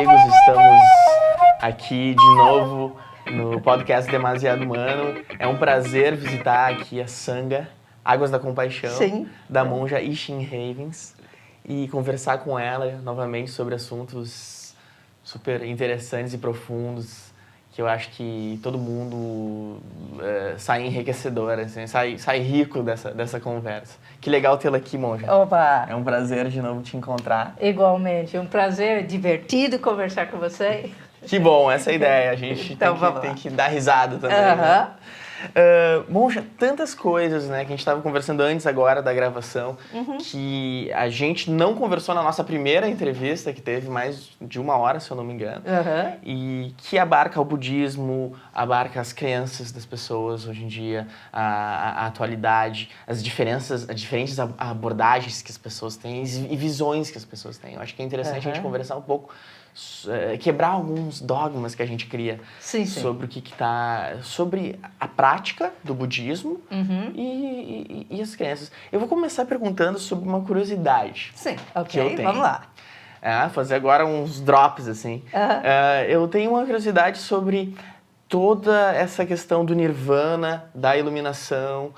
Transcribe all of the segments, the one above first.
amigos, estamos aqui de novo no podcast Demasiado Humano. É um prazer visitar aqui a Sangha, Águas da Compaixão, Sim. da monja Ishin Havens, e conversar com ela novamente sobre assuntos super interessantes e profundos, que eu acho que todo mundo sai enriquecedor, assim, sai rico dessa conversa. Que legal tê-la aqui, monja. Opa! É um prazer de novo te encontrar. Igualmente, um prazer, divertido conversar com você. Que bom, essa é a ideia. A gente Então, tem que dar risada também. Né? Monja, tantas coisas, né, que a gente estava conversando antes agora da gravação, que a gente não conversou na nossa primeira entrevista, que teve mais de 1 hora, se eu não me engano, e que abarca o budismo, abarca as crenças das pessoas hoje em dia, a atualidade, as diferentes abordagens que as pessoas têm e visões que as pessoas têm. Eu acho que é interessante a gente conversar um pouco, quebrar alguns dogmas que a gente cria sobre o que está, sobre a prática do budismo e as crenças. Eu vou começar perguntando sobre uma curiosidade. Sim, que eu tenho. Vamos lá. Fazer agora uns drops, assim. Eu tenho uma curiosidade sobre toda essa questão do nirvana, da iluminação,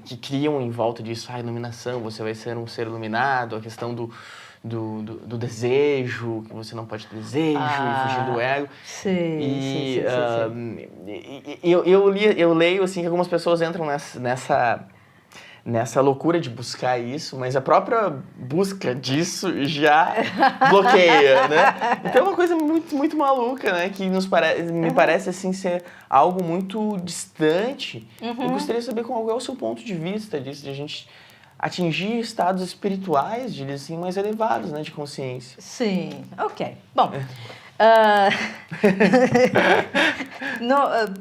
que criam em volta disso, a iluminação, você vai ser um ser iluminado, a questão do desejo, que você não pode ter desejo e fugir do ego. Sim. Eu leio assim que algumas pessoas entram nessa loucura de buscar isso, mas a própria busca disso já bloqueia, né? Então é uma coisa muito, muito maluca, né? Que me parece assim ser algo muito distante. Eu gostaria de saber qual é o seu ponto de vista disso, de a gente atingir estados espirituais, diria assim, mais elevados, né, de consciência. Sim, ok. Bom,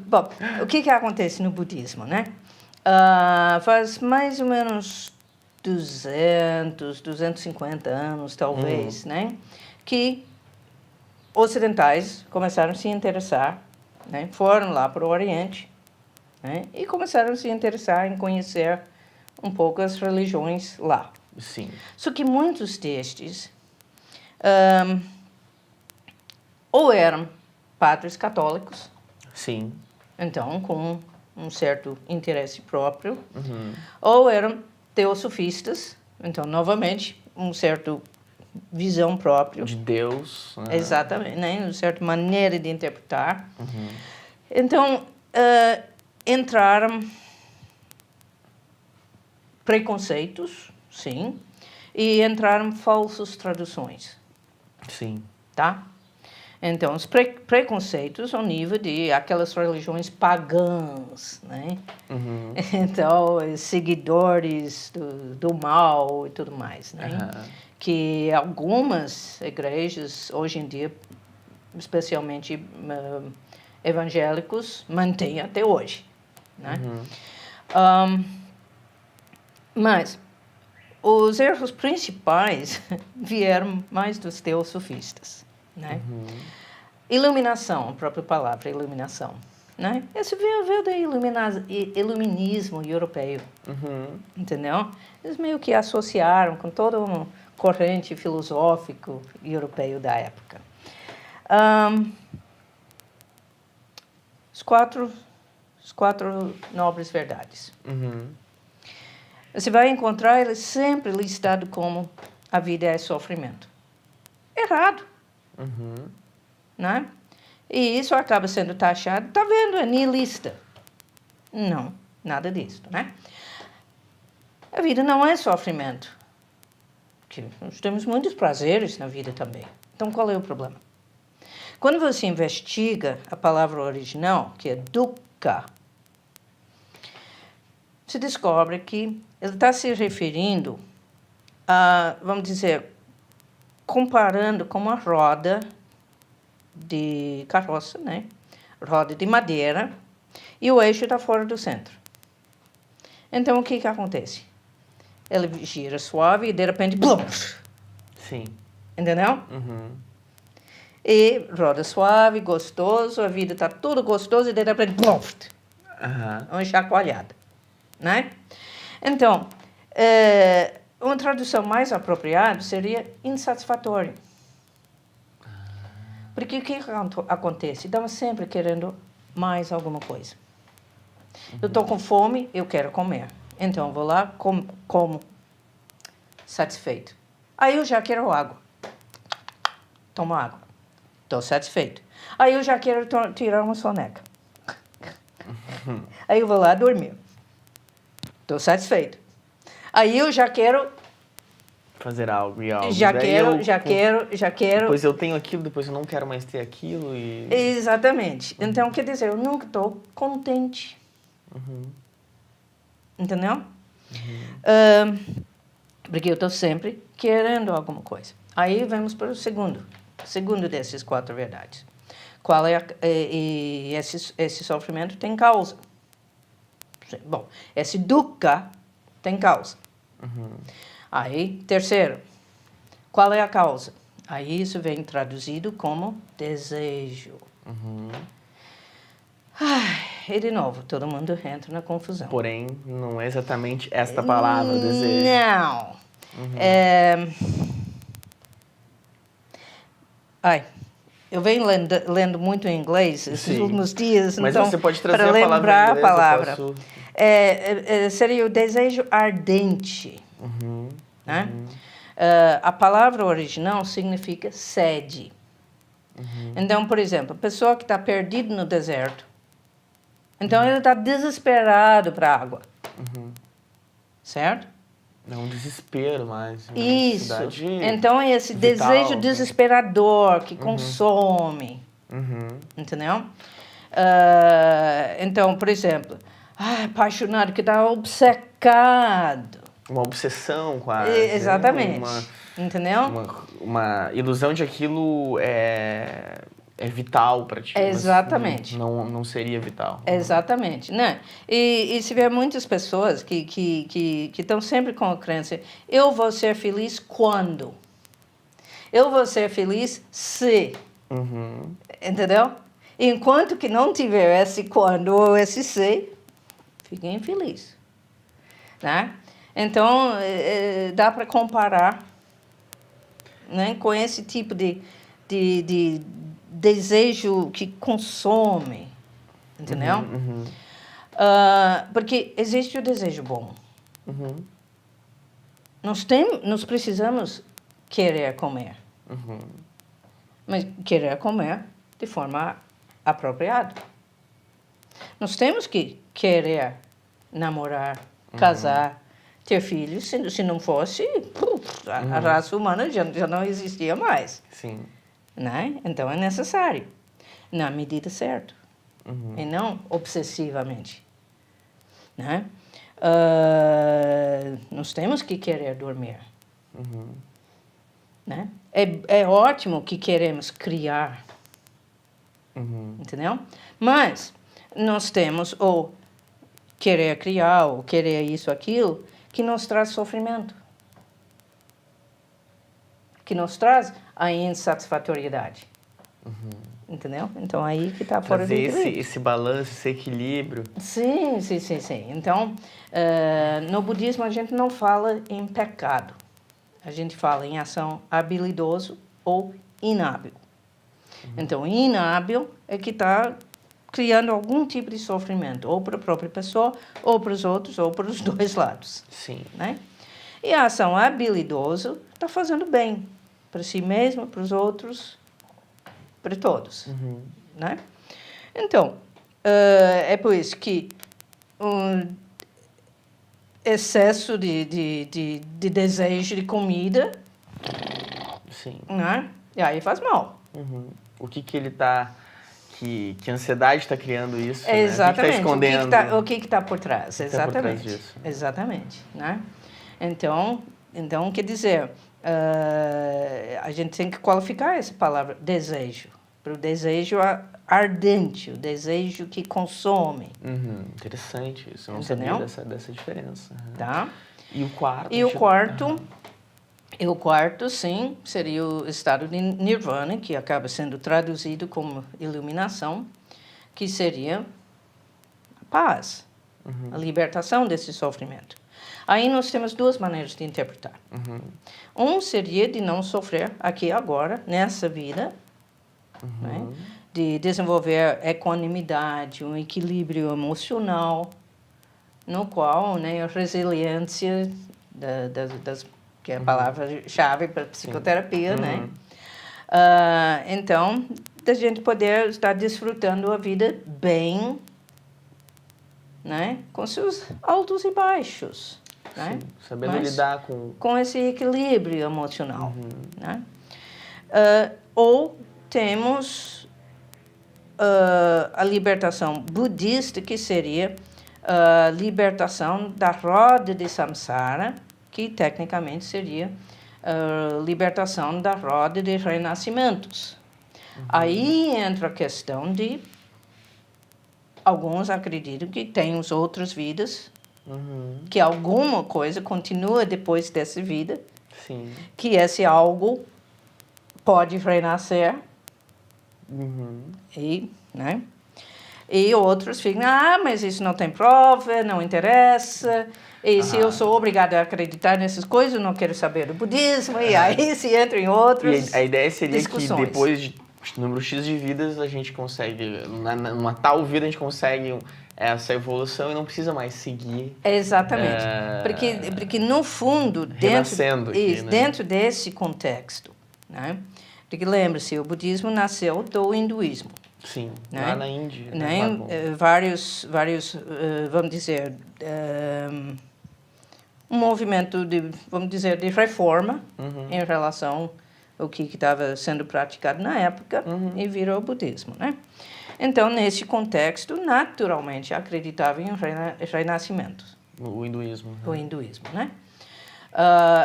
bom, o que acontece no budismo, né? Faz mais ou menos 250 anos, talvez, né? Que ocidentais começaram a se interessar, né? Foram lá para o Oriente, né? E começaram a se interessar em conhecer um pouco as religiões lá. Sim. Só que muitos destes ou eram padres católicos, sim, então com um certo interesse próprio, ou eram teosofistas, então novamente um certo visão própria de Deus, né? Exatamente, né? Uma certa maneira de interpretar. Então entraram preconceitos, sim, e entraram falsas traduções. Sim. Tá? Então, os preconceitos ao nível de aquelas religiões pagãs, né? Então, seguidores do mal e tudo mais, né? Que algumas igrejas, hoje em dia, especialmente evangélicos, mantêm até hoje, né? Mas os erros principais vieram mais dos teosofistas, né? Iluminação, a própria palavra iluminação, né? Isso veio do iluminismo europeu, entendeu? Eles meio que associaram com toda uma corrente filosófica europeu da época. Os quatro nobres verdades. Você vai encontrar ele sempre listado como a vida é sofrimento. Errado. Né? E isso acaba sendo taxado, tá vendo, é nihilista. Não, nada disso, né? A vida não é sofrimento. Porque nós temos muitos prazeres na vida também. Então, qual é o problema? Quando você investiga a palavra original, que é dukkha, você descobre que ele está se referindo a, vamos dizer, comparando com uma roda de carroça, né? Roda de madeira, e o eixo está fora do centro. Então, o que acontece? Ele gira suave e, de repente, blum! Sim. Entendeu? E roda suave, gostoso, a vida está tudo gostoso e, de repente, blum! Uma chacoalhada. Né? Então, uma tradução mais apropriada seria insatisfatório. Porque o que acontece? Estava sempre querendo mais alguma coisa. Eu estou com fome, eu quero comer. Então, vou lá, como satisfeito. Aí eu já quero água. Tomo água. Estou satisfeito. Aí eu já quero tirar uma soneca. Aí eu vou lá dormir. Estou satisfeito. Aí eu já quero... Fazer algo e algo. Já Daí quero... Depois eu tenho aquilo, depois eu não quero mais ter aquilo e... Exatamente. Então, quer dizer, eu nunca estou contente. Entendeu? Porque eu estou sempre querendo alguma coisa. Aí vamos para o segundo desses 4 verdades. Qual é e esse sofrimento tem causa. Bom, esse dukkha tem causa. Aí, terceiro, qual é a causa? Aí isso vem traduzido como desejo. E de novo, todo mundo entra na confusão. Porém, não é exatamente esta palavra, desejo. Não. Eu venho lendo muito em inglês esses últimos dias. Mas então, você pode trazer para a palavra lembrar em inglês, a palavra. eu posso... Seria o desejo ardente. Né? A palavra original significa sede. Então, por exemplo, a pessoa que está perdida no deserto, então ele está desesperado para água. Certo? É um desespero mais. Isso. Então, é esse desejo desesperador que consome. Entendeu? Então, por exemplo, apaixonado, que está obcecado. Uma obsessão quase. Exatamente. Entendeu? Uma ilusão de aquilo é vital para ti. Exatamente. Não seria vital. Exatamente, né? E se vê muitas pessoas que estão sempre com a crença, eu vou ser feliz quando? Eu vou ser feliz se. Entendeu? Enquanto que não tiver esse quando ou esse se, fica infeliz. Né? Então, dá para comparar, né, com esse tipo de desejo que consome, entendeu? Porque existe o desejo bom. Nós precisamos querer comer. Mas querer comer de forma apropriada. Nós temos que querer namorar, casar, ter filhos. Se não fosse, a raça humana já não existia mais. Sim. Né? Então, é necessário, na medida certa, e não obsessivamente. Né? Nós temos que querer dormir. Né? É ótimo que queremos criar, entendeu? Mas nós temos ou querer criar, ou querer isso, aquilo, que nos traz sofrimento. Que nos traz a insatisfatoriedade. Entendeu? Então, aí que está fora do equilíbrio. Esse balanço, esse equilíbrio. Sim. Então, no budismo, a gente não fala em pecado. A gente fala em ação habilidoso ou inábil. Então, inábil é que está criando algum tipo de sofrimento, ou para a própria pessoa, ou para os outros, ou para os dois lados. Sim. Né? E a ação habilidoso está fazendo bem para si mesmo, para os outros, para todos. Né? Então, é por isso que um excesso de desejo de comida, Sim. né? E aí faz mal. O que ele está... Que ansiedade está criando isso, Exatamente. Né? O que está escondendo? O que está por trás? Exatamente. Por trás disso. Exatamente. Né? Então, quer dizer, a gente tem que qualificar essa palavra desejo. Para o desejo ardente, o desejo que consome. Interessante isso. Eu não Entendeu? sabia dessa diferença. Tá? E o quarto? E o quarto, sim, seria o estado de nirvana, que acaba sendo traduzido como iluminação, que seria a paz, a libertação desse sofrimento. Aí nós temos 2 maneiras de interpretar. Um seria de não sofrer aqui agora, nessa vida, né? De desenvolver equanimidade, um equilíbrio emocional, no qual, né, a resiliência, que é a palavra-chave para a psicoterapia, né? Então, da gente poder estar desfrutando a vida bem, né? Com seus altos e baixos, né? Sim, sabendo lidar com esse equilíbrio emocional, né? Ou temos a libertação budista, que seria a libertação da roda de samsara, que tecnicamente seria a libertação da roda de renascimentos. Aí entra a questão de alguns acreditam que tem as outras vidas, que alguma coisa continua depois dessa vida, Sim. que esse algo pode renascer, né? E outros ficam, mas isso não tem prova, não interessa, e se eu sou obrigada a acreditar nessas coisas, eu não quero saber do budismo, e aí se entra em outras E a ideia seria discussões. que depois de número X de vidas, a gente consegue, numa tal vida, a gente consegue essa evolução e não precisa mais seguir. Exatamente. Porque no fundo, dentro desse contexto, né? Porque lembre-se, o budismo nasceu do hinduísmo. Sim, né? Lá na Índia. Né? Vários vamos dizer, um movimento de, vamos dizer, de reforma em relação ao que estava sendo praticado na época e virou o budismo, né? Então, nesse contexto, naturalmente, acreditava em renascimento. O hinduísmo. O hinduísmo, né?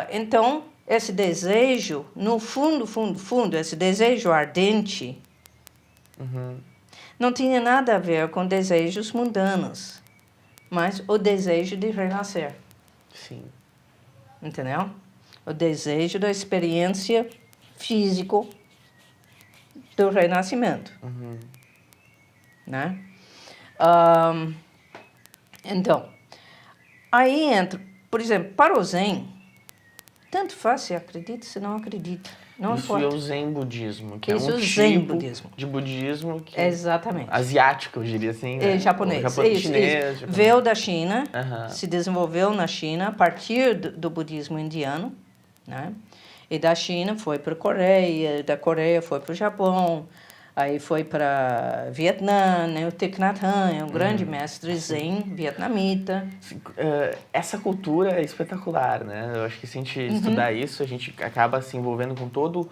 Então, esse desejo, no fundo, esse desejo ardente, não tinha nada a ver com desejos mundanos, mas o desejo de renascer. Sim. Entendeu? O desejo da experiência físico do renascimento. Né? Então, aí entra, por exemplo, para o Zen, tanto faz se acredita, se não acredita. Não Isso importa. é o Zen budismo, que Isso é um Zen tipo budismo. de budismo que Exatamente. asiático, eu diria assim. Né? Japonês. Chinês. Veio da China, se desenvolveu na China a partir do budismo indiano, né? E da China foi para a Coreia, da Coreia foi para o Japão, aí foi para Vietnã, né? O Thich Nhat Hanh é um grande mestre Zen vietnamita. Essa cultura é espetacular, né? Eu acho que se a gente estudar isso, a gente acaba se envolvendo com todo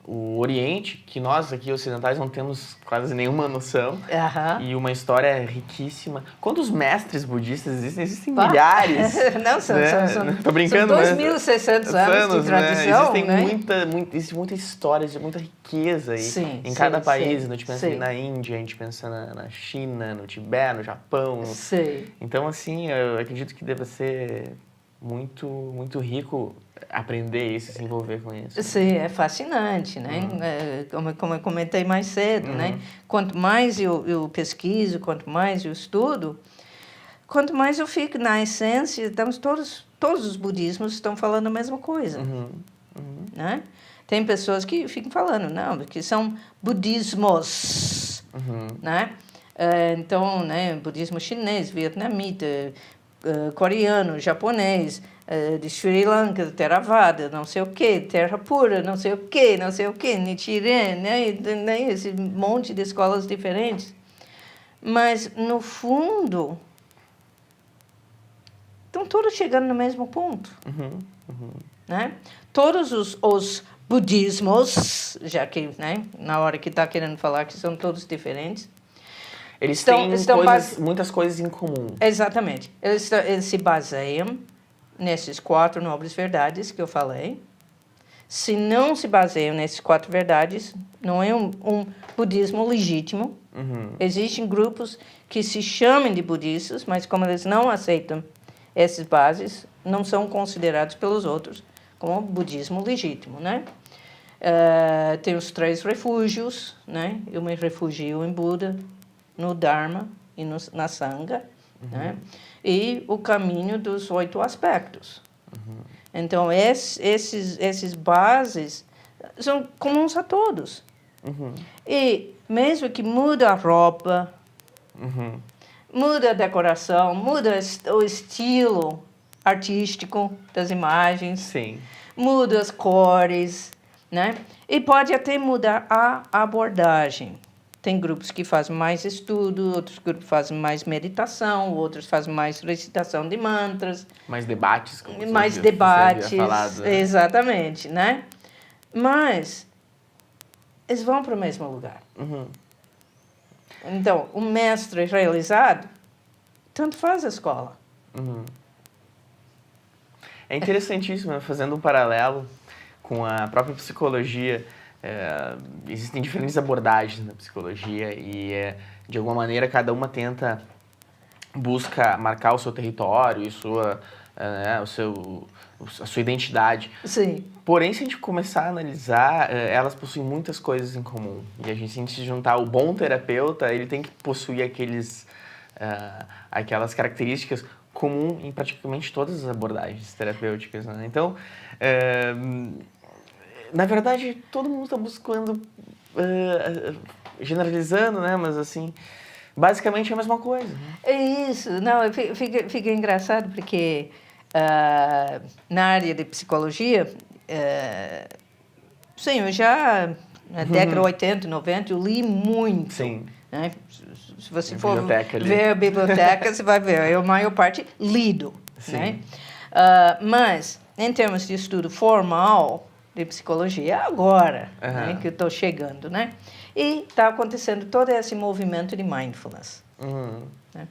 o Oriente, que nós aqui ocidentais não temos quase nenhuma noção, e uma história riquíssima. Quantos mestres budistas existem? Existem milhares. Não, né? Tô brincando, são 2.600 anos de tradição. Né? Existe muita história, existe muita riqueza aí em cada país. A gente pensa na Índia, a gente pensa na China, no Tibete, no Japão. Então, assim, eu acredito que deva ser muito, muito rico aprender isso, se envolver com isso. Sim, é fascinante, né? Como eu comentei mais cedo, né? Quanto mais eu pesquiso, quanto mais eu estudo, quanto mais eu fico na essência, estamos todos os budismos estão falando a mesma coisa, né? Tem pessoas que ficam falando, não, que são budismos, né? Então, né, budismo chinês, vietnamita, coreano, japonês, de Sri Lanka, Theravada, não sei o quê, Terra Pura, não sei o quê, Nichiren, né? Esse monte de escolas diferentes. Mas, no fundo, estão todos chegando no mesmo ponto. Né? Todos os budismos, já que, né, na hora que está querendo falar que são todos diferentes, eles têm muitas coisas em comum. Exatamente. Eles se baseiam nessas 4 nobres verdades que eu falei. Se não se baseiam nessas 4 verdades, não é um budismo legítimo. Existem grupos que se chamam de budistas, mas como eles não aceitam essas bases, não são considerados pelos outros como budismo legítimo, né? Tem os 3 refúgios, né? Eu me refugio em Buda, no Dharma e na Sangha, né? E o caminho dos 8 aspectos. Então, esses bases são comuns a todos. E mesmo que muda a roupa, muda a decoração, muda o estilo artístico das imagens, Sim. muda as cores, né? E pode até mudar a abordagem. Tem grupos que fazem mais estudo, outros grupos fazem mais meditação, outros fazem mais recitação de mantras. Mais debates, como Mais você debates, havia falado, né? exatamente, né? Mas eles vão para o mesmo lugar. Então, o mestre realizado, tanto faz a escola. É interessantíssimo, né? Fazendo um paralelo com a própria psicologia. Existem diferentes abordagens na psicologia e, de alguma maneira, cada uma busca marcar o seu território e a sua identidade. Sim. Porém, se a gente começar a analisar, elas possuem muitas coisas em comum. E se a gente juntar o bom terapeuta, ele tem que possuir aquelas características comuns em praticamente todas as abordagens terapêuticas, né? Então, na verdade, todo mundo está buscando, generalizando, né? Mas, assim, basicamente é a mesma coisa. Né? É isso. Não, fica engraçado porque na área de psicologia, sim, eu já, na década 80, 90, eu li muito. Sim. Né? Se você for ver a biblioteca, você vai ver, a maior parte lido. Né? Mas, em termos de estudo formal de psicologia, é agora né, que eu estou chegando. Né? E está acontecendo todo esse movimento de mindfulness. Né?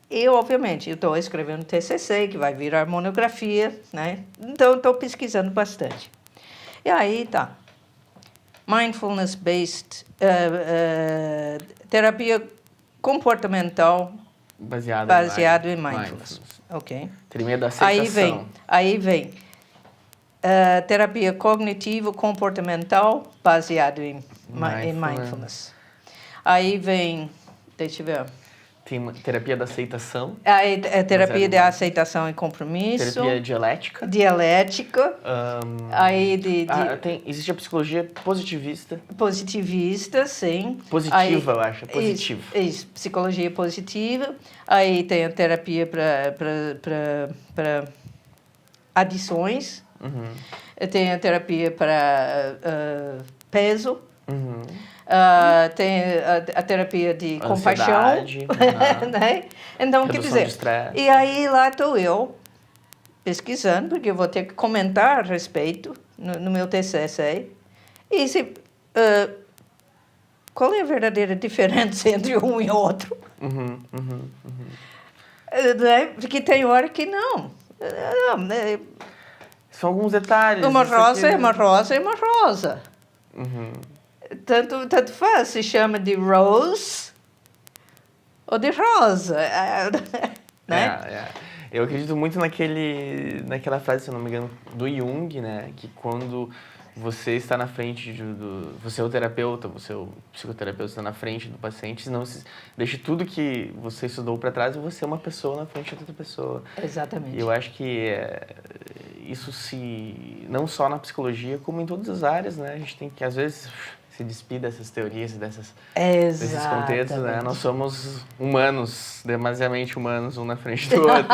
E, obviamente, eu estou escrevendo TCC, que vai virar monografia, né? Então, estou pesquisando bastante. E aí, tá. Mindfulness-based, terapia comportamental baseado em mindfulness. Ok. Terapia da aceitação. Aí vem terapia cognitivo-comportamental baseado em mindfulness. Aí vem, deixa eu ver. Tem terapia da aceitação. A terapia de aceitação e compromisso. Terapia dialética. Aí existe a psicologia positivista. Positivista, sim. Positiva, eu acho. Positiva. Isso, psicologia positiva. Aí tem a terapia para adições. Tem a terapia para peso. Tem a terapia de compaixão, né? Então, quer dizer, e aí lá estou eu pesquisando, porque eu vou ter que comentar a respeito no meu TCC. E qual é a verdadeira diferença entre um e outro? Né? Porque tem hora que não. São alguns detalhes. Uma rosa é uma rosa é uma rosa. Tanto faz, se chama de rose ou de rosa, né? Eu acredito muito naquela frase, se eu não me engano, do Jung, né? Que quando você está na frente você é o terapeuta, você é o psicoterapeuta, está na frente do paciente, não deixe tudo que você estudou para trás e você é uma pessoa na frente de outra pessoa. Exatamente. E eu acho que isso não só na psicologia, como em todas as áreas, né? A gente tem que, às vezes, se despir dessas teorias e desses contextos, né? Nós somos humanos, demasiadamente humanos, um na frente do outro.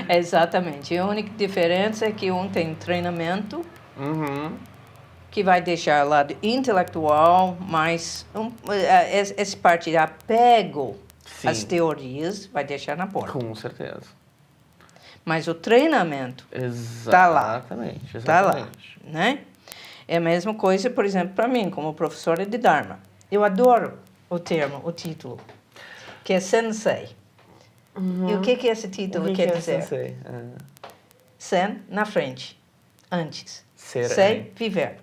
Exatamente. A única diferença é que um tem treinamento, que vai deixar o lado intelectual, mas essa parte de apego às teorias vai deixar na porta. Com certeza. Mas o treinamento está lá. Exatamente. Está lá, né? É a mesma coisa, por exemplo, para mim, como professora de Dharma. Eu adoro o título, que é Sensei. E o que esse título quer dizer? Sensei? Sen, na frente. Antes. Sei, viver.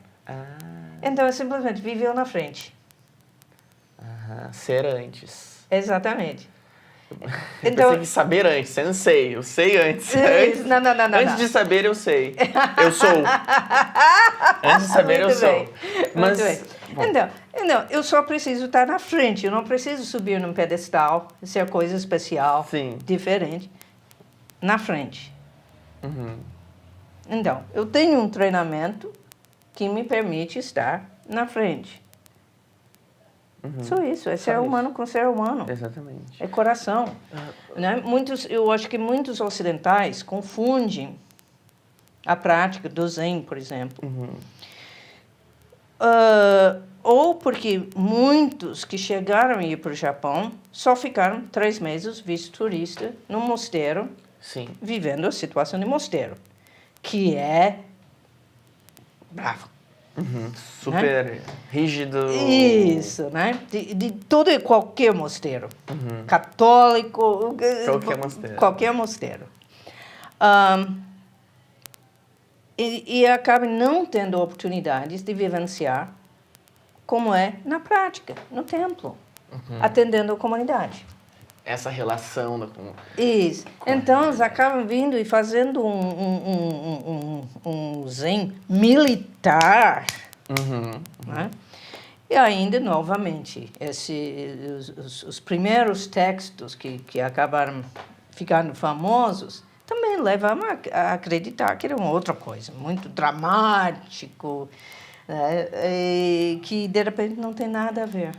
Então, é simplesmente viveu na frente. Ser antes. Exatamente. Então, eu pensei que saber antes, sensei, eu sei antes. Não. Antes de saber, eu sei. Eu sou. Antes de saber, eu sou. Mas, muito bem. Então, eu só preciso estar na frente, eu não preciso subir num pedestal, ser coisa especial, diferente. Na frente. Então, eu tenho um treinamento que me permite estar na frente. Só isso, é ser humano com ser humano. Exatamente. É coração. Né? Eu acho que muitos ocidentais confundem a prática do Zen, por exemplo. Ou porque muitos que chegaram a ir para o Japão só ficaram 3 meses, visto turista, no mosteiro, Sim. vivendo a situação de mosteiro, que é bravo. Super rígido. Isso, né? De todo e qualquer mosteiro. Católico, Qualquer mosteiro. Qualquer mosteiro. E acaba não tendo oportunidades de vivenciar como é na prática, no templo, atendendo a comunidade. Essa relação da Isso. Então, eles acabam vindo e fazendo um zen militar. Né? E ainda, novamente, os primeiros textos que acabaram ficando famosos também levam a acreditar que era uma outra coisa, muito dramático, né? E que, de repente, não tem nada a ver.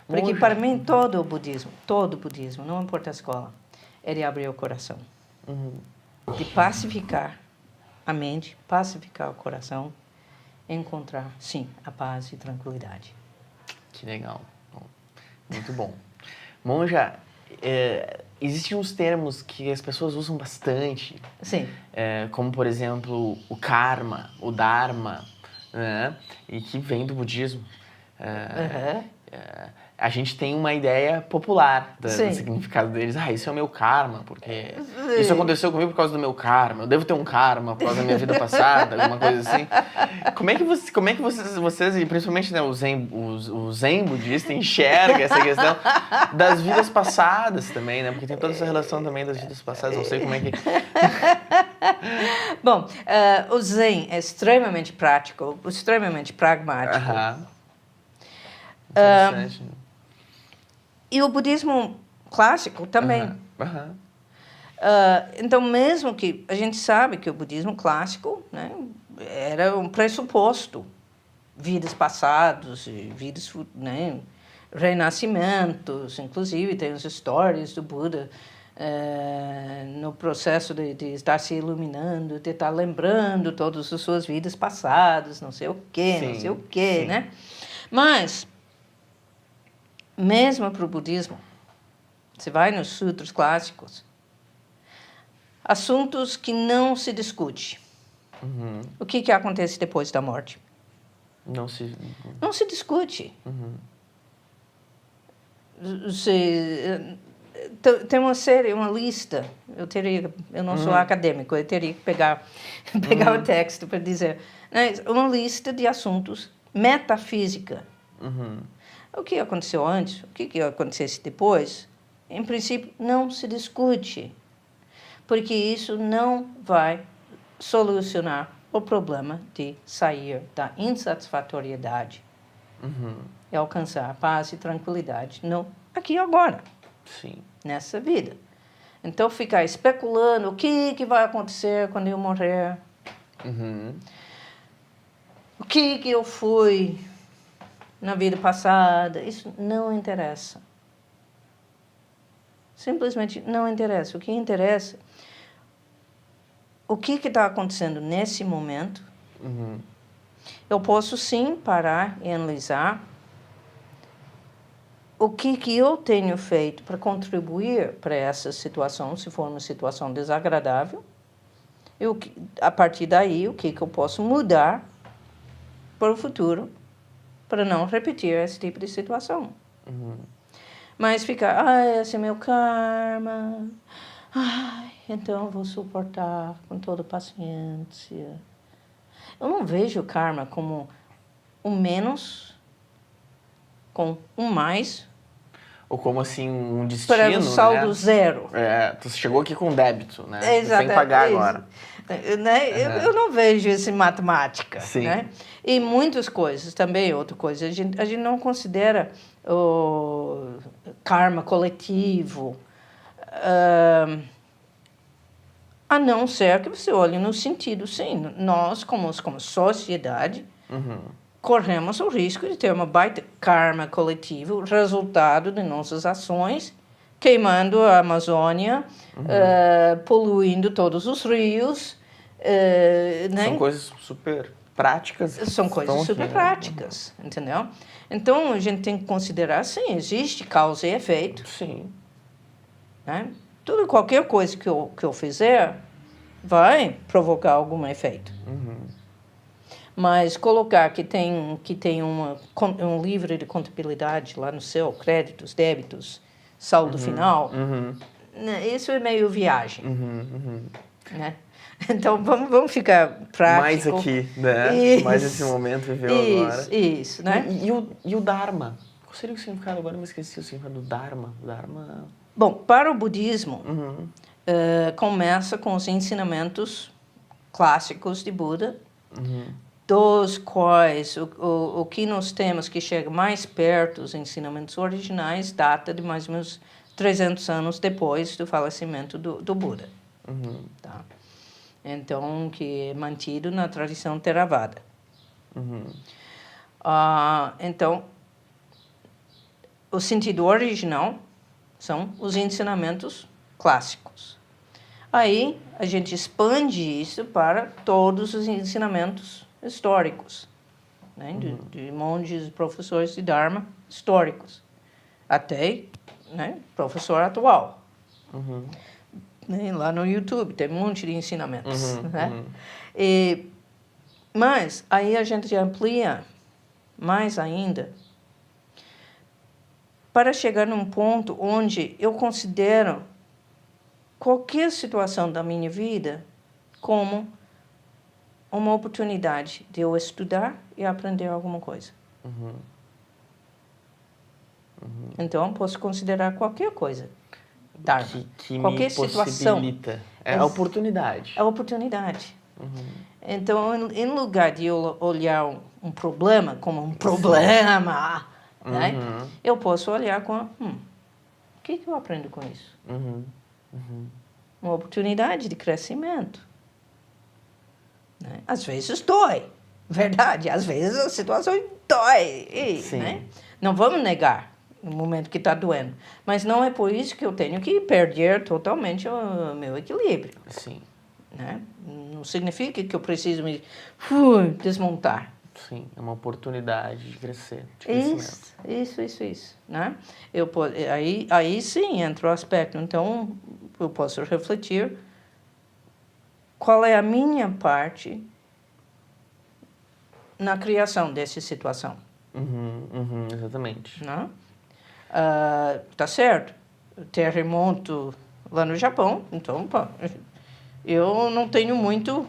Porque, para mim, todo o budismo, não importa a escola, é de abrir o coração. De pacificar a mente, pacificar o coração, encontrar, sim, a paz e tranquilidade. Que legal. Muito bom. Monja, existem uns termos que as pessoas usam bastante. Sim. Como, por exemplo, o karma, o dharma, né? E que vem do budismo. A gente tem uma ideia popular do significado deles. Isso é o meu karma, porque isso aconteceu comigo por causa do meu karma. Eu devo ter um karma por causa da minha vida passada, alguma coisa assim. Como é que vocês e principalmente, né, o zen budista, enxerga essa questão das vidas passadas também, né? Porque tem toda essa relação também das vidas passadas. Não sei como é que... Bom, o zen é extremamente prático, extremamente pragmático. Interessante. E o budismo clássico também. Então, mesmo que a gente sabe que o budismo clássico, né, era um pressuposto, vidas passadas, vidas, né, renascimentos, inclusive tem as histórias do Buda no processo de estar se iluminando, de estar lembrando todas as suas vidas passadas, não sei o quê, né? Mas mesmo para o budismo, você vai nos sutras clássicos, assuntos que não se discute. O que acontece depois da morte? Não se discute. Tem uma série, uma lista. Eu não sou acadêmico, eu teria que pegar o texto para dizer. Uma lista de assuntos metafísica. O que aconteceu antes, o que acontecesse depois, em princípio, não se discute, porque isso não vai solucionar o problema de sair da insatisfatoriedade e alcançar paz e tranquilidade aqui e agora, nessa vida. Então, ficar especulando o que vai acontecer quando eu morrer, o que eu fui na vida passada, isso não interessa. Simplesmente não interessa. O que interessa, o que está acontecendo nesse momento. Eu posso sim parar e analisar o que eu tenho feito para contribuir para essa situação, se for uma situação desagradável, e a partir daí, o que eu posso mudar para o futuro, para não repetir esse tipo de situação. Mas ficar, esse é meu karma, então eu vou suportar com toda paciência. Eu não vejo o karma como um menos com um mais. Ou como assim, um destino, para o saldo, né? Zero. Tu chegou aqui com débito, né? Exato, sem pagar agora. Eu não vejo isso em matemática. Sim. Né? E muitas coisas também, outra coisa, a gente não considera o karma coletivo. A não ser que você olhe no sentido, sim, nós, como sociedade, corremos o risco de ter uma baita karma coletivo, resultado de nossas ações, queimando a Amazônia, poluindo todos os rios. Né? São coisas super práticas. São coisas super práticas, entendeu? Então, a gente tem que considerar, sim, existe causa e efeito. Sim. Né? Qualquer coisa que eu fizer vai provocar algum efeito. Mas colocar que tem um livro de contabilidade lá no seu, créditos, débitos, saldo final, isso é meio viagem. Né? Então, vamos ficar prático. Mais aqui, né? Isso, mais esse momento viveu agora. Isso, né? E o Dharma? Qual seria o significado? Agora eu me esqueci o significado do Dharma. Bom, para o budismo, começa com os ensinamentos clássicos de Buda, dos quais o que nós temos que chega mais perto dos ensinamentos originais data de mais ou menos 300 anos depois do falecimento do Buda. Tá? Então, que é mantido na tradição Theravada. Então, o sentido original são os ensinamentos clássicos. Aí, a gente expande isso para todos os ensinamentos históricos, né? De monges e professores de Dharma históricos, até, né, professor atual. Né? Lá no YouTube tem um monte de ensinamentos. Né? Mas aí a gente amplia mais ainda para chegar num ponto onde eu considero qualquer situação da minha vida como uma oportunidade de eu estudar e aprender alguma coisa. Então, posso considerar qualquer coisa. Que qualquer me situação. possibilita. É a oportunidade. É a oportunidade. Então, em lugar de eu olhar um problema como um problema, né, eu posso olhar com o que eu aprendo com isso? Uma oportunidade de crescimento. Né? Às vezes dói, verdade. Às vezes a situação dói. Né? Não vamos negar no momento que está doendo. Mas não é por isso que eu tenho que perder totalmente o meu equilíbrio. Sim. Né? Não significa que eu preciso me desmontar. Sim, é uma oportunidade de crescer, de crescimento. Isso. Né? Aí sim entra o aspecto. Então, eu posso refletir qual é a minha parte na criação dessa situação. Exatamente. Né? Tá certo. Terremoto lá no Japão, então, eu não tenho muito...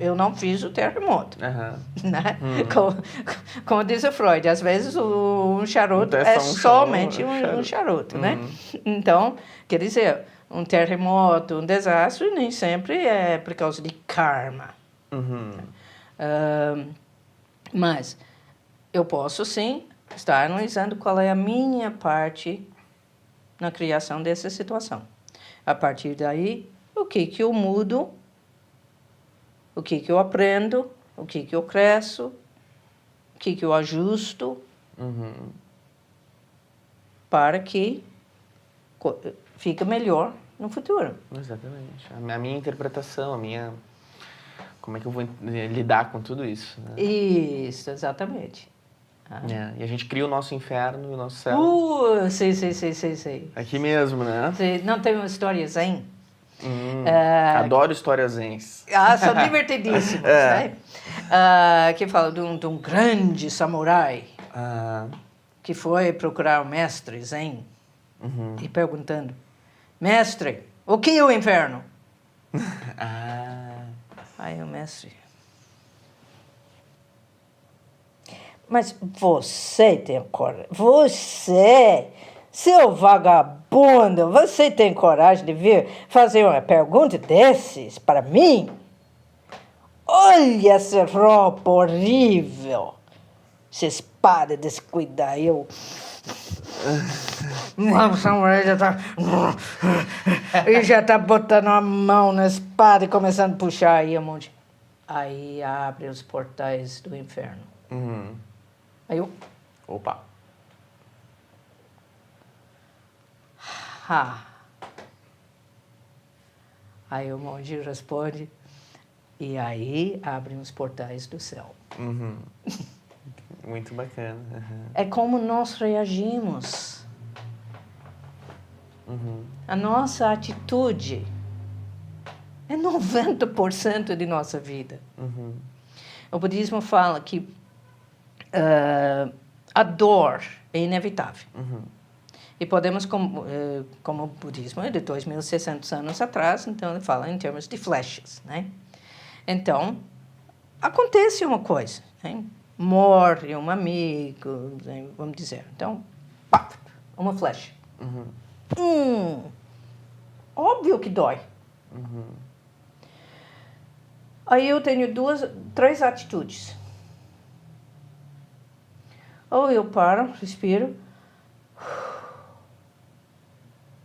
Eu não fiz o terremoto. Né? Como diz o Freud, às vezes um charuto é somente um charuto. Né? Então, quer dizer, um terremoto, um desastre, nem sempre é por causa de karma. Mas eu posso, sim, estar analisando qual é a minha parte na criação dessa situação. A partir daí, o que eu mudo, o que eu aprendo, o que eu cresço, o que eu ajusto, para que fique melhor no futuro. Exatamente. A minha interpretação, como é que eu vou lidar com tudo isso? Né? Isso, exatamente. E a gente cria o nosso inferno e o nosso céu. Sei. Aqui mesmo, né? Não tem uma história zen? Adoro histórias zens. São divertidíssimas, né? Que fala de um grande samurai que foi procurar o mestre zen e perguntando: mestre, o que é o inferno? Aí o mestre: mas você tem coragem, seu vagabundo, você tem coragem de vir fazer uma pergunta desses para mim? Olha essa roupa horrível, essa espada descuidada. E já tá botando a mão na espada e começando a puxar aí um monte. Aí abre os portais do inferno. Aí eu... Opa. Aí o monge responde, e aí abrem os portais do céu. Muito bacana. É como nós reagimos. A nossa atitude é 90% de nossa vida. O budismo fala que a dor é inevitável. E podemos, como o budismo é de 2.600 anos atrás, então ele fala em termos de flechas, né? Então, acontece uma coisa, né? Morre um amigo, né? Vamos dizer. Então, pá, uma flecha. Óbvio que dói. Aí eu tenho 3 atitudes. Ou eu paro, respiro,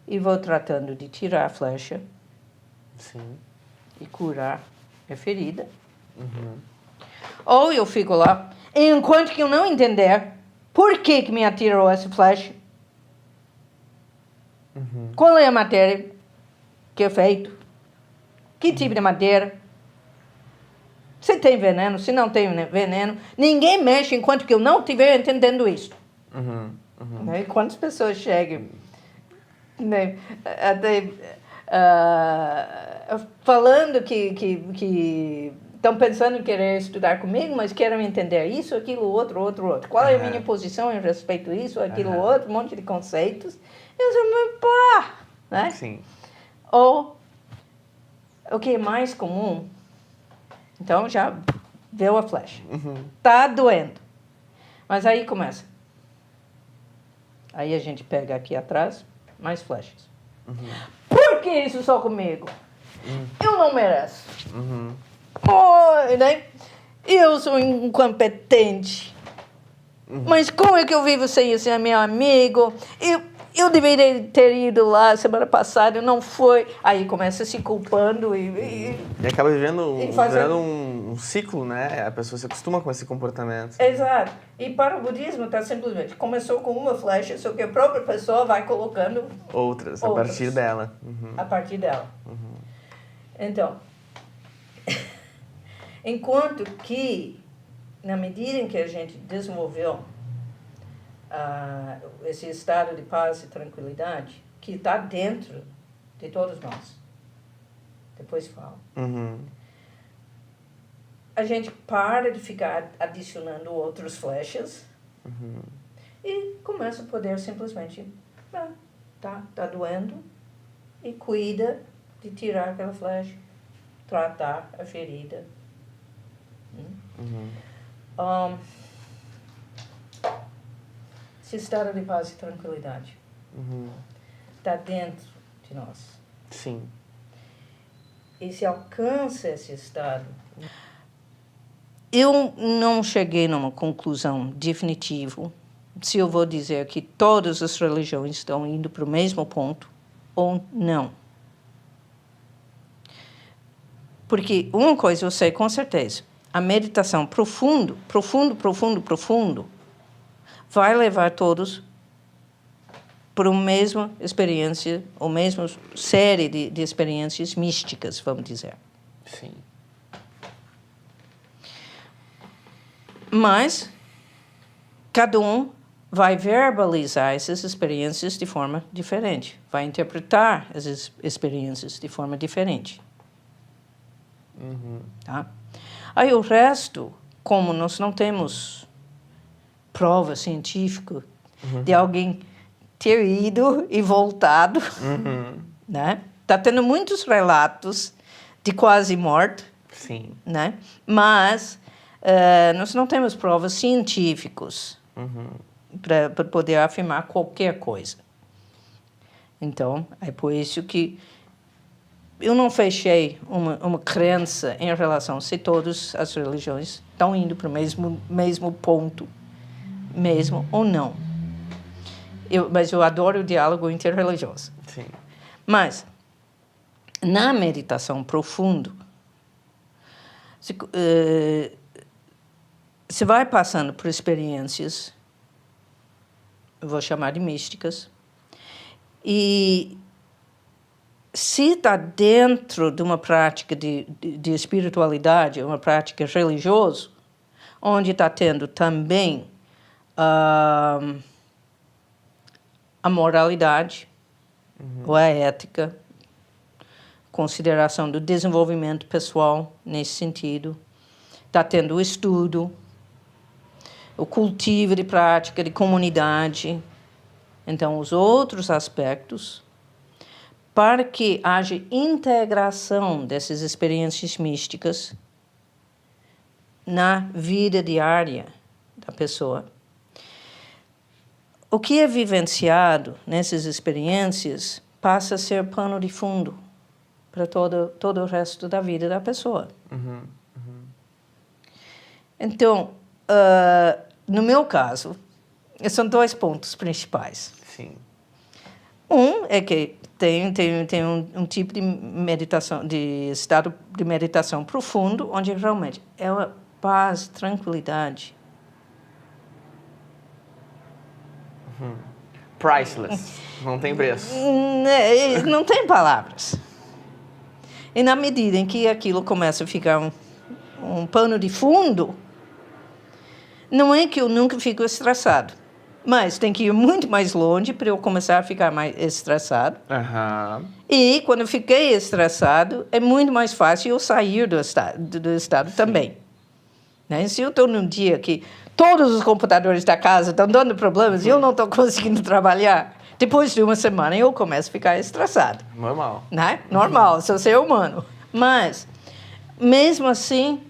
e vou tratando de tirar a flecha. Sim. E curar a ferida. Ou eu fico lá, enquanto que eu não entender por que me atirou essa flecha, qual é a matéria que é feito, que tipo de madeira, se tem veneno, se não tem veneno, ninguém mexe enquanto que eu não estiver entendendo isso. Né? Quantas pessoas chegam, né, até, falando que estão pensando em querer estudar comigo, mas querem entender isso, aquilo, outro. Qual é a minha posição em respeito a isso, aquilo, outro, um monte de conceitos. Eu sou pá, né? Sim. Ou, o que é mais comum, então já deu a flecha. Tá doendo. Mas aí começa. Aí a gente pega aqui atrás, mais flechas. Por que isso só comigo? Eu não mereço. Né? Eu sou incompetente. Mas como é que eu vivo sem esse meu amigo? Eu deveria ter ido lá semana passada, não foi. Aí começa se culpando e acaba vivendo um ciclo, né? A pessoa se acostuma com esse comportamento. Exato. E para o budismo está simplesmente, começou com uma flecha, só que a própria pessoa vai colocando outras. A partir dela. A partir dela. Então, enquanto que, na medida em que a gente desenvolveu esse estado de paz e tranquilidade, que está dentro de todos nós, depois falo, a gente para de ficar adicionando outras flechas e começa a poder simplesmente, tá doendo, e cuida de tirar aquela flecha, tratar a ferida. Esse estado de paz e tranquilidade está dentro de nós. Sim. E se alcança esse estado... Eu não cheguei numa conclusão definitiva se eu vou dizer que todas as religiões estão indo para o mesmo ponto ou não. Porque uma coisa eu sei com certeza, a meditação profundo, vai levar todos para a mesma experiência, ou mesma série de experiências místicas, vamos dizer. Sim. Mas cada um vai verbalizar essas experiências de forma diferente, vai interpretar essas experiências de forma diferente. Tá? Aí o resto, como nós não temos prova científica de alguém ter ido e voltado, né? Tá tendo muitos relatos de quase morte, sim, né? Mas nós não temos provas científicas para poder afirmar qualquer coisa. Então, é por isso que eu não fechei uma crença em relação se todas as religiões estão indo para o mesmo ponto, mesmo ou não. Mas eu adoro o diálogo interreligioso. Sim. Mas, na meditação profundo, você vai passando por experiências, eu vou chamar de místicas, e se está dentro de uma prática de espiritualidade, uma prática religiosa, onde está tendo também a moralidade, ou a ética, consideração do desenvolvimento pessoal nesse sentido, está tendo o estudo, o cultivo de prática de comunidade, então os outros aspectos, para que haja integração dessas experiências místicas na vida diária da pessoa. O que é vivenciado nessas experiências passa a ser pano de fundo para todo o resto da vida da pessoa. Então, no meu caso, são 2 pontos principais. Sim. Um é que tem um tipo de meditação, de estado de meditação profundo, onde realmente é uma paz, tranquilidade. Priceless. Não tem preço. Não tem palavras. E na medida em que aquilo começa a ficar um pano de fundo, não é que eu nunca fico estressado, mas tem que ir muito mais longe para eu começar a ficar mais estressado. E quando eu fiquei estressado, é muito mais fácil eu sair do estado também. Né? Se eu estou num dia que todos os computadores da casa estão dando problemas e eu não estou conseguindo trabalhar, depois de uma semana eu começo a ficar estressado. Normal. Né? Normal, sou ser humano. Mas, mesmo assim,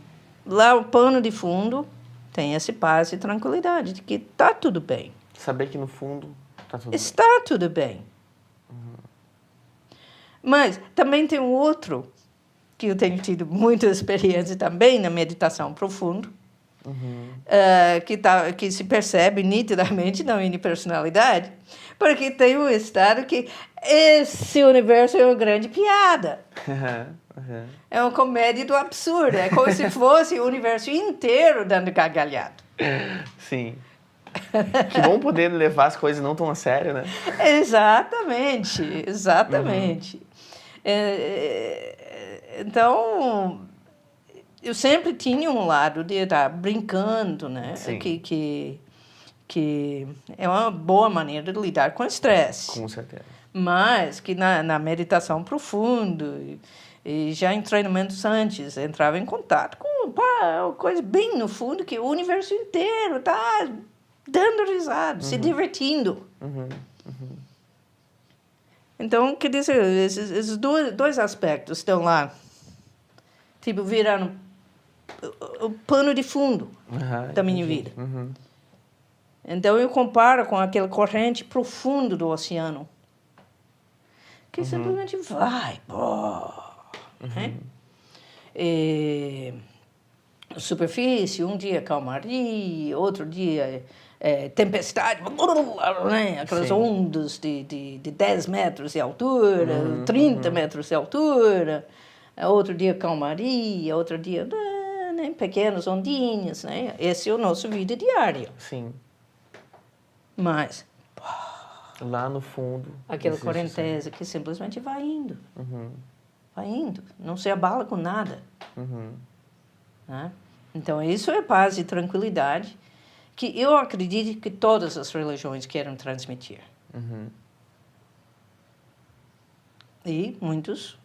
lá o pano de fundo tem essa paz e tranquilidade de que está tudo bem. Saber que no fundo está tudo bem. Está tudo bem. Mas também tem um outro que eu tenho tido muita experiência também na meditação profunda, que se percebe nitidamente na unipersonalidade, porque tem um estado que esse universo é uma grande piada. É uma comédia do absurdo. É como se fosse o universo inteiro dando gargalhada. Sim. Que bom poder levar as coisas não tão a sério, né? Exatamente. Então, eu sempre tinha um lado de estar brincando, né? Sim. Que é uma boa maneira de lidar com o estresse. Com certeza. Mas que na meditação profunda e já em treinamentos antes, entrava em contato com uma coisa bem no fundo, que o universo inteiro está dando risada, se divertindo. Então, quer dizer, esses dois aspectos estão lá, tipo, virando o pano de fundo da minha vida. Então, eu comparo com aquela corrente profunda do oceano, que simplesmente vai, né? Superfície, um dia calmaria, outro dia tempestade, né? Aquelas ondas de 10 metros de altura, 30 metros de altura. Outro dia calmaria, outro dia né? Pequenas ondinhas, né? Esse é o nosso vida diária. Sim. Mas lá no fundo, aquela correnteza que simplesmente vai indo. Vai indo, não se abala com nada. Né? Então, isso é paz e tranquilidade que eu acredito que todas as religiões querem transmitir. E muitos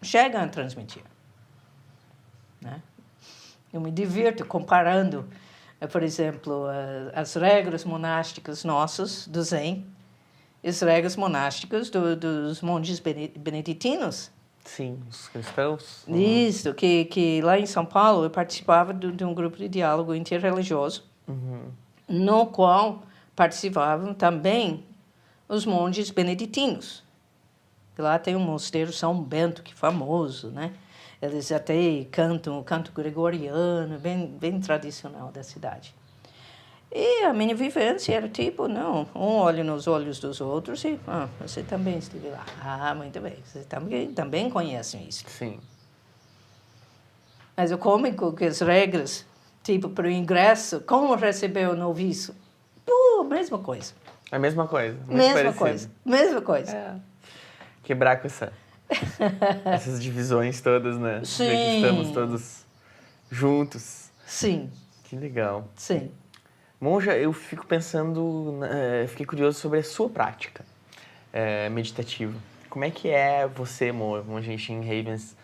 chegam a transmitir. Né? Eu me divirto comparando, por exemplo, as regras monásticas nossas, do Zen, e as regras monásticas dos monges beneditinos. Sim, os cristãos. Isso, que lá em São Paulo eu participava de um grupo de diálogo interreligioso, no qual participavam também os monges beneditinos. Lá tem um mosteiro São Bento, que é famoso, né? Eles até cantam o canto gregoriano, bem tradicional da cidade. E a minha vivência era tipo, não, um olho nos olhos dos outros e, você também esteve lá. Muito bem, você também conhece isso. Sim. Mas o cômico que as regras, tipo, para o ingresso, como receber o noviço? Mesma coisa. A mesma coisa. Muito Mesma parecido. coisa, mesma coisa. É. Quebrar com essas divisões todas, né? Sim. Ver que estamos todos juntos. Sim. Que legal. Sim. Monja, eu fico pensando, fiquei curioso sobre a sua prática meditativa. Como é que é você, Monja em Ravens?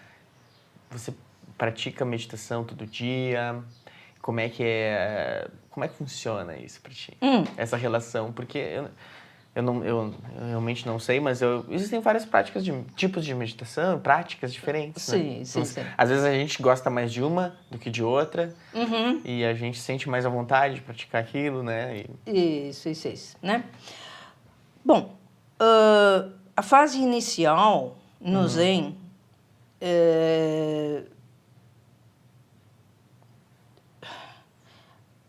Você pratica meditação todo dia? Como é que funciona isso para ti? Essa relação, porque eu realmente não sei, mas existem várias práticas tipos de meditação, práticas diferentes, sim, né? sim, Então, sim. às vezes a gente gosta mais de uma do que de outra, e a gente sente mais à vontade de praticar aquilo, né? Isso, né? Bom, a fase inicial no Zen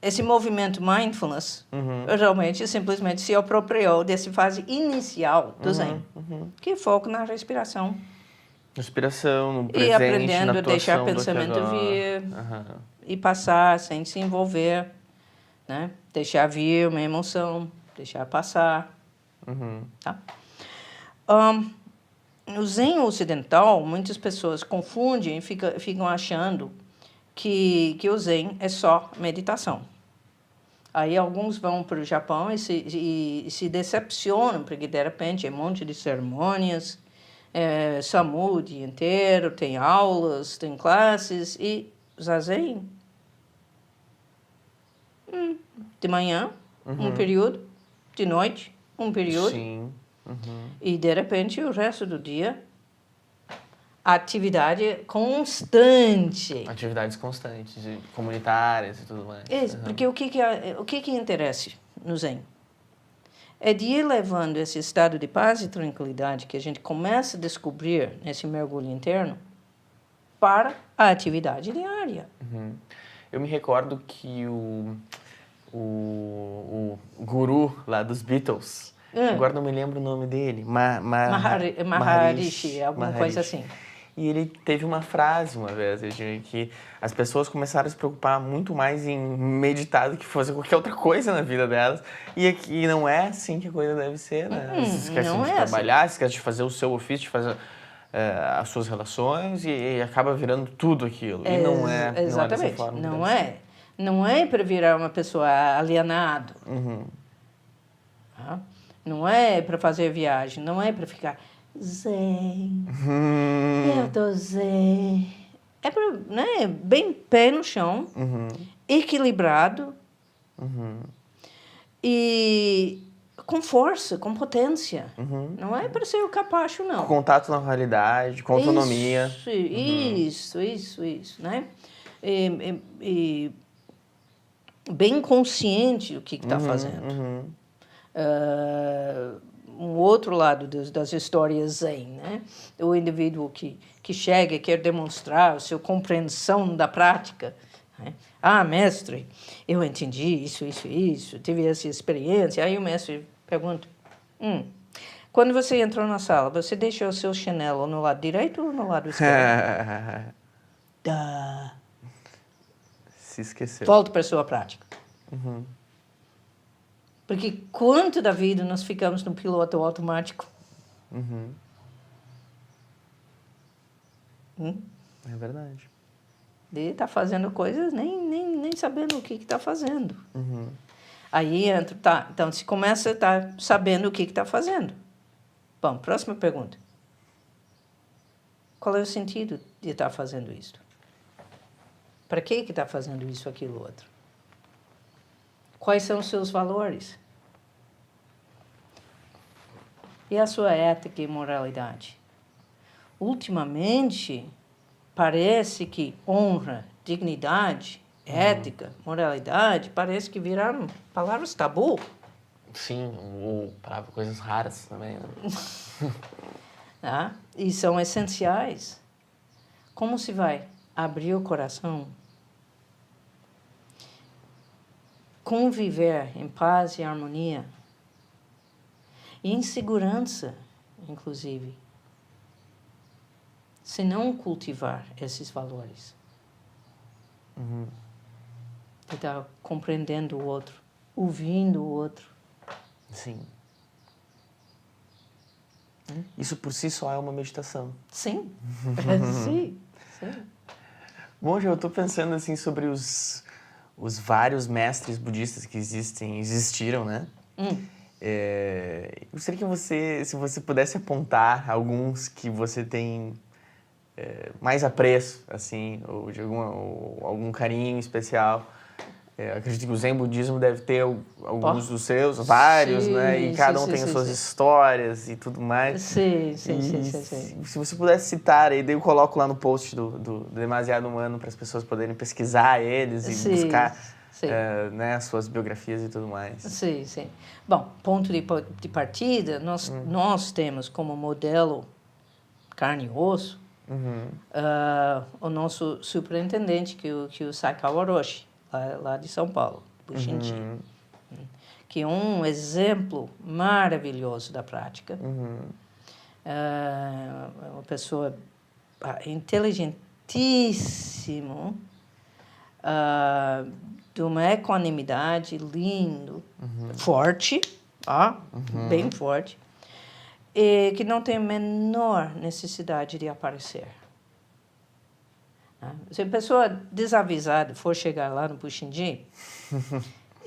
esse movimento mindfulness realmente simplesmente se apropriou dessa fase inicial do Zen, que é foco na respiração. Respiração, no presente, E aprendendo na a deixar atuação pensamento do aqui vir agora. e passar sem se envolver, né? Deixar vir uma emoção, deixar passar. Tá? No Zen ocidental, muitas pessoas confundem e ficam achando que o Zen é só meditação. Aí alguns vão para o Japão e se decepcionam, porque de repente é um monte de cerimônias, SAMU o dia inteiro, tem aulas, tem classes, e Zazen, de manhã, um período, de noite, um período, Sim. e de repente o resto do dia, atividade constante. Atividades constantes, comunitárias e tudo mais. Isso, porque o que interessa no Zen? É de ir levando esse estado de paz e tranquilidade que a gente começa a descobrir nesse mergulho interno para a atividade diária. Eu me recordo que o guru lá dos Beatles, agora não me lembro o nome dele, Maharishi, alguma coisa assim. E ele teve uma frase uma vez, que as pessoas começaram a se preocupar muito mais em meditar do que fazer qualquer outra coisa na vida delas. E não é assim que a coisa deve ser, né? Se esquecem de trabalhar, se esquecem de fazer o seu ofício, de fazer as suas relações e acaba virando tudo aquilo. E não é dessa forma. Não é para virar uma pessoa alienado. Não é para fazer viagem, não é para ficar zen. Eu tô zen. É para, né, bem pé no chão, equilibrado e com força, com potência. Não é para ser o capacho, não. Com contato na realidade, com autonomia. Isso, né? E bem consciente do que está fazendo. Um outro lado das histórias Zen, né? O indivíduo que chega e quer demonstrar a sua compreensão da prática. Né? Mestre, eu entendi isso, tive essa experiência. Aí o mestre pergunta, quando você entrou na sala, você deixou o seu chinelo no lado direito ou no lado esquerdo? Se esqueceu. Volta para a sua prática. Porque quanto da vida nós ficamos no piloto automático? É verdade. De estar fazendo coisas nem sabendo o que está fazendo. Aí entra, então se começa a estar sabendo o que está fazendo. Bom, próxima pergunta. Qual é o sentido de estar fazendo isso? Para que está fazendo isso, aquilo, outro? Quais são os seus valores? E a sua ética e moralidade? Ultimamente, parece que honra, dignidade, ética, moralidade, parece que viraram palavras tabu. Sim, ou coisas raras também. Né? E são essenciais. Como se vai abrir o coração conviver em paz e harmonia, e em segurança, inclusive, se não cultivar esses valores. De estar compreendendo o outro, ouvindo o outro. Sim. Isso por si só é uma meditação. Sim, sim, sim. Bom, eu estou pensando assim sobre os vários mestres budistas que existiram, né? Eu gostaria que se você pudesse apontar alguns que você tem mais apreço, assim, ou de algum carinho especial. Acredito que o Zen Budismo deve ter alguns dos seus, vários, sim, né? E cada um tem as suas histórias e tudo mais. Sim. Se você pudesse citar, aí daí eu coloco lá no post do Demasiado Humano para as pessoas poderem pesquisar eles e buscar né, as suas biografias e tudo mais. Sim. Bom, ponto de partida, nós temos como modelo carne e osso o nosso superintendente, que o Saikawa Roshi, lá de São Paulo, Bushinji, que é um exemplo maravilhoso da prática. Uma pessoa inteligentíssima, de uma equanimidade lindo, forte, bem forte, e que não tem a menor necessidade de aparecer. Se a pessoa desavisada for chegar lá no Bushinji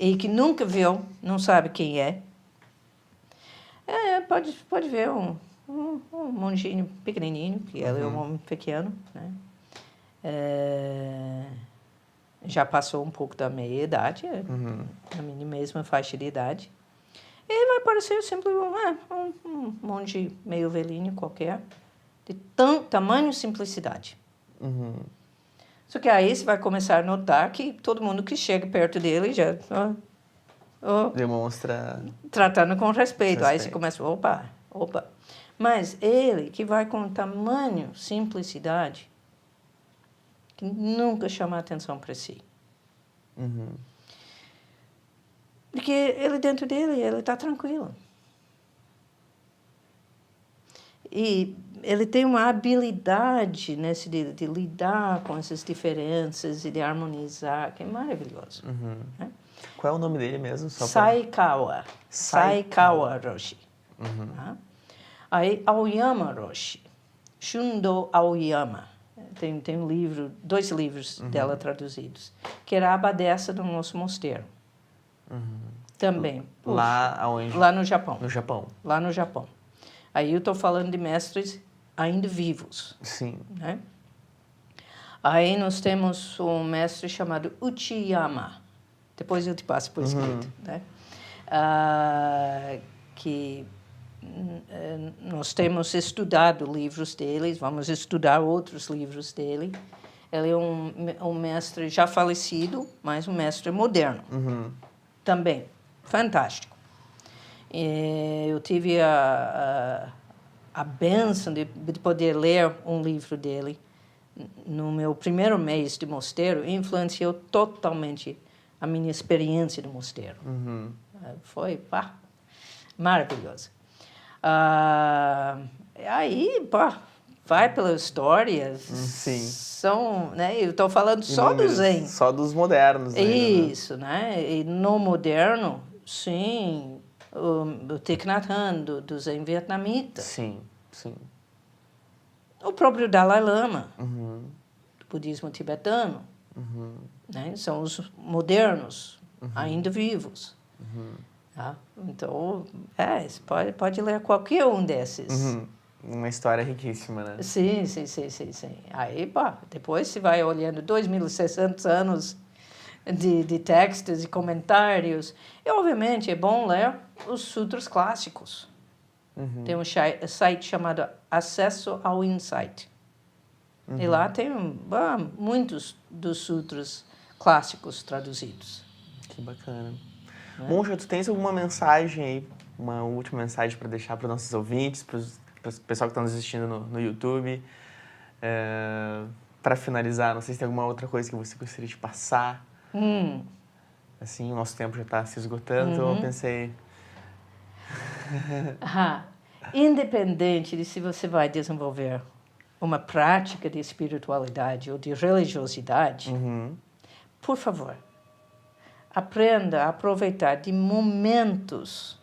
e que nunca viu, não sabe quem é, pode ver um monjinho pequenininho, que ele é um homem pequeno, né? Já passou um pouco da meia-idade, na minha mesma faixa de idade. E vai parecer sempre um monge meio velhinho qualquer, de tamanho e simplicidade. Só que aí você vai começar a notar que todo mundo que chega perto dele já demonstra tratando com respeito. Aí você começa, opa. Mas ele que vai com tamanho, simplicidade, que nunca chama atenção para si. Porque ele dentro dele, ele está tranquilo. E ele tem uma habilidade de lidar com essas diferenças e de harmonizar, que é maravilhoso. Né? Qual é o nome dele mesmo? Saikawa Roshi. Aí, Aoyama Roshi. Shundo Aoyama. Tem dois livros dela traduzidos, que era a abadesa do nosso mosteiro. Também. Lá aonde? Lá no Japão. No Japão. Lá no Japão. Aí eu estou falando de mestres ainda vivos. Sim. Né? Aí nós temos um mestre chamado Uchiyama. Depois eu te passo por escrito. Né? Que nós temos estudado livros deles, vamos estudar outros livros dele. Ele é um mestre já falecido, mas um mestre moderno. Também. Fantástico. Eu tive a bênção de poder ler um livro dele no meu primeiro mês de mosteiro, e influenciou totalmente a minha experiência do mosteiro. Foi maravilhoso. Aí, vai pela história. São, né, eu estou falando só do Zen. Só dos modernos. Isso, né? E no moderno, sim, o Thich Nhat Hanh, do Zen vietnamita. Sim. O próprio Dalai Lama, do budismo tibetano. Né? São os modernos, ainda vivos. Tá? Então, você pode ler qualquer um desses. Uma história riquíssima, né? Sim. Aí, depois você vai olhando 2.600 anos de textos e comentários. E, obviamente, é bom ler os sutras clássicos. Tem um site chamado Acesso ao Insight. E lá tem muitos dos sutras clássicos traduzidos. Que bacana. Bom, já tu tens alguma mensagem aí, uma última mensagem para deixar para os nossos ouvintes, para o pessoal que está nos assistindo no YouTube? Para finalizar, não sei se tem alguma outra coisa que você gostaria de passar. Assim, o nosso tempo já está se esgotando, então eu pensei... Independente de se você vai desenvolver uma prática de espiritualidade ou de religiosidade, por favor, aprenda a aproveitar de momentos,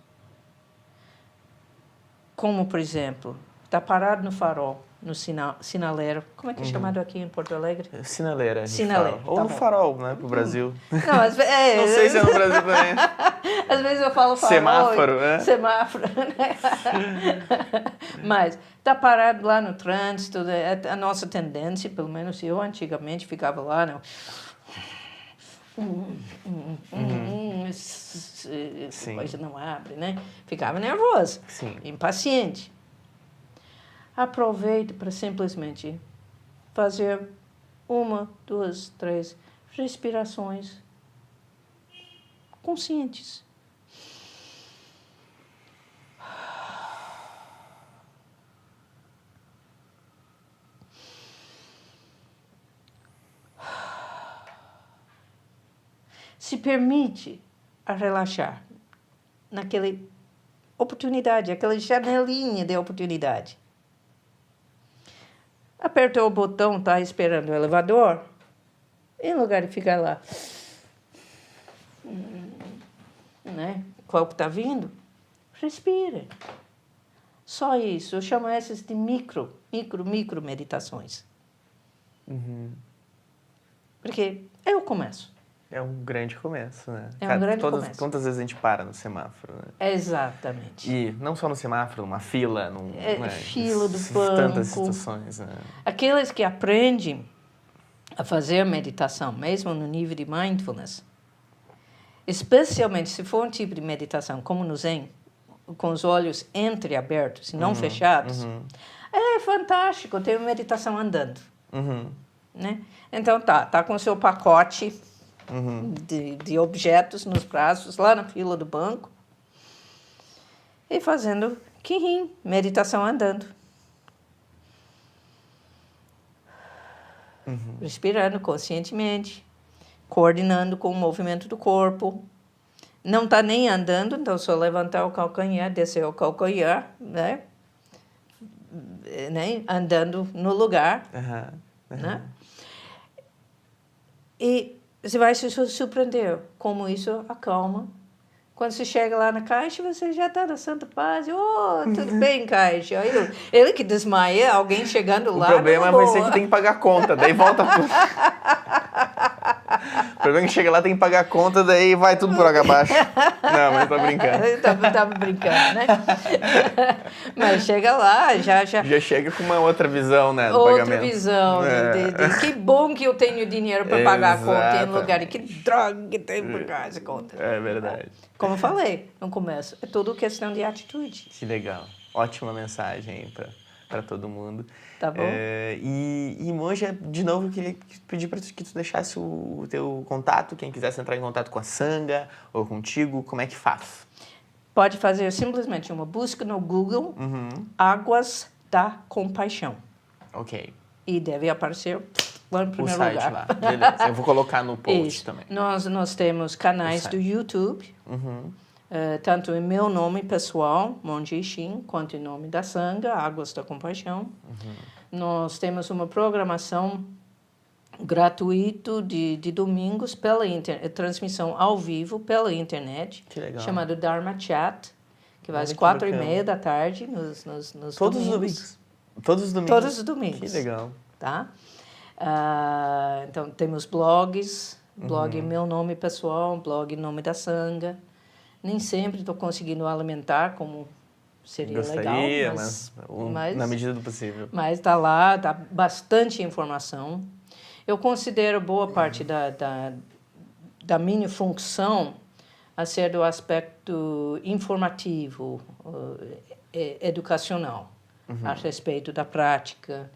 como, por exemplo, estar parado no farol, no sinaleiro. Como é que é chamado aqui em Porto Alegre? Sinaleira, a gente Sinaleiro, fala. Ou tá no bom. farol, né, pro Brasil. Não, Não sei se é no Brasil também. Às vezes eu falo farol. Semáforo, né? Semáforo, né? Mas tá parado lá no trânsito, a nossa tendência, pelo menos eu antigamente ficava lá, não. Coisa não abre, né? Ficava nervosa, impaciente. Aproveite para simplesmente fazer 1, 2, 3 respirações conscientes. Se permite a relaxar naquela oportunidade, aquela janelinha de oportunidade. Apertou o botão, está esperando o elevador, em lugar de ficar lá, né? Qual que está vindo? Respira. Só isso. Eu chamo essas de micro meditações. Porque é o começo. É um grande começo, né? É um grande começo. Quantas vezes a gente para no semáforo, né? Exatamente. E não só no semáforo, numa fila, fila do banco. Tantas situações, né? Aqueles que aprendem a fazer meditação, mesmo no nível de mindfulness, especialmente se for um tipo de meditação como no Zen, com os olhos entreabertos e não fechados, é fantástico, tem uma meditação andando. Né? Então tá com o seu pacote de objetos nos braços, lá na fila do banco, e fazendo Qigong, meditação andando. Respirando conscientemente, coordenando com o movimento do corpo. Não está nem andando, então só levantar o calcanhar, descer o calcanhar, né? Andando no lugar. Né? E você vai se surpreender como isso acalma. Quando você chega lá na caixa, você já está na santa paz. Tudo bem, caixa. Ele que desmaia, alguém chegando lá. O problema vai ser que tem que pagar a conta, daí volta tudo. O problema é que chega lá, tem que pagar a conta, daí vai tudo por água abaixo. Não, mas tô brincando. Tava brincando, né? Mas chega lá, já chega com uma outra visão, né, do outra pagamento. Visão. Que bom que eu tenho dinheiro para pagar a conta em lugar de que droga que tem para pagar essa conta. É verdade. Como eu falei no começo, é tudo questão de atitude. Que legal. Ótima mensagem aí para todo mundo. Tá bom. E Monja, de novo, eu queria pedir para que tu deixasse o teu contato, quem quisesse entrar em contato com a Sangha ou contigo, como é que faz? Pode fazer simplesmente uma busca no Google, Águas da Compaixão. Ok. E deve aparecer lá no primeiro site lugar. Lá, beleza. Eu vou colocar no post Isso. também. Nós temos canais do YouTube, tanto em meu nome pessoal, Monja Shin, quanto em nome da Sangha, Águas da Compaixão. Nós temos uma programação gratuita de domingos pela transmissão ao vivo pela internet, chamado Dharma Chat, que vai às 4h30 da tarde nos Todos domingos. Todos os domingos? Todos os domingos. Que legal. Tá? Então, temos blogs, blog em meu nome pessoal, blog em nome da Sangha. Nem sempre estou conseguindo alimentar como seria legal, mas na medida do possível. Mas está lá, dá bastante informação. Eu considero boa parte da minha função a ser do aspecto informativo, educacional, a respeito da prática,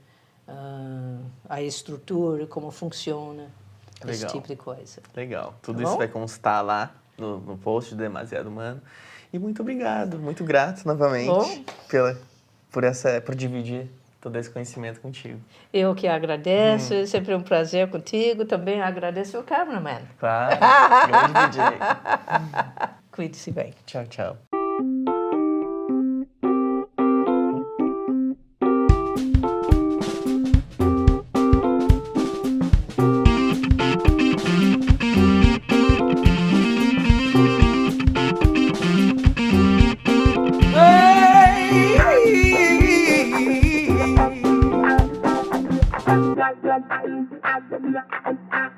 a estrutura, como funciona, esse tipo de coisa. Legal. Tudo isso vai constar lá no post do Demasiado Humano. E muito obrigado, muito grato novamente por dividir todo esse conhecimento contigo. Eu que agradeço, é sempre um prazer contigo. Também agradeço o cameraman. Claro, grande DJ. Cuide-se bem. Tchau, tchau.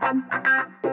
Hey!